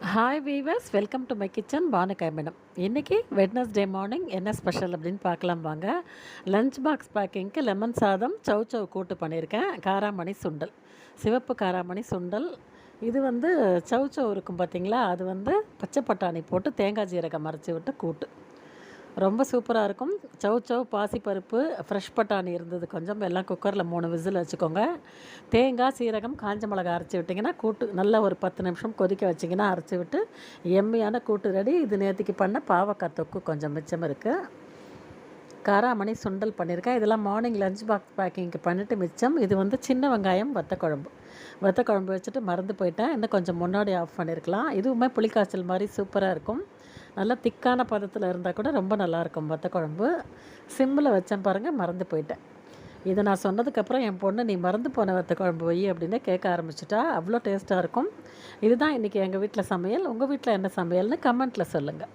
Hi viewers, welcome to my kitchen பானுக்காய் madam. இன்றைக்கி Wednesday morning என்ன ஸ்பெஷல் அப்படின்னு பார்க்கலாம் வாங்க. லஞ்ச் பாக்ஸ் பேக்கிங்க்கு லெமன் சாதம், சௌ கூட்டு பண்ணியிருக்கேன். காராமணி சுண்டல், சிவப்பு காராமணி சுண்டல். இது சௌ இருக்கும் பார்த்தீங்களா, அது பச்சை பட்டாணி போட்டு தேங்காய் ஜீரகம் அரைச்சி விட்டு கூட்டு ரொம்ப சூப்பராக இருக்கும். சௌ பாசிப்பருப்பு, ஃப்ரெஷ் பட்டாணி இருந்தது கொஞ்சம், எல்லாம் குக்கரில் 3 விசில் வச்சுக்கோங்க. தேங்காய் சீரகம் காஞ்ச மிளகா அரைச்சி விட்டிங்கன்னா கூட்டு நல்லா ஒரு 10 நிமிஷம் கொதிக்க வச்சிங்கன்னா அரைச்சி விட்டு எம்மியான கூட்டு ரெடி. இது நேற்றுக்கு பண்ண பாவக்காய் தொக்கு கொஞ்சம் மிச்சம் இருக்குது. காராமணி சுண்டல் பண்ணியிருக்கேன். இதெல்லாம் மார்னிங் லஞ்ச் பாக்ஸ் பேக்கிங்க்கு பண்ணிவிட்டு மிச்சம். இது சின்ன வெங்காயம் வத்த குழம்பு வச்சுட்டு மறந்து போயிட்டேன். இன்னும் கொஞ்சம் முன்னாடி ஆஃப் பண்ணியிருக்கலாம். இதுவுமே புளிக்காய்ச்சல் மாதிரி சூப்பராக இருக்கும். நல்லா திக்கான பதத்தில் இருந்தால் கூட ரொம்ப நல்லாயிருக்கும் வத்த குழம்பு. சிம்மில் வச்சேன் பாருங்கள், மறந்து போயிட்டேன். இதை நான் சொன்னதுக்கப்புறம் என் பொண்ணு, நீ மறந்து போன வத்த குழம்பு வை அப்படின்னு கேட்க ஆரம்பிச்சிட்டா. அவ்வளோ டேஸ்ட்டாக இருக்கும். இதுதான் இன்றைக்கி எங்கள் வீட்டில் சமையல். உங்கள் வீட்டில் என்ன சமையல்னு கமெண்ட்டில் சொல்லுங்கள்.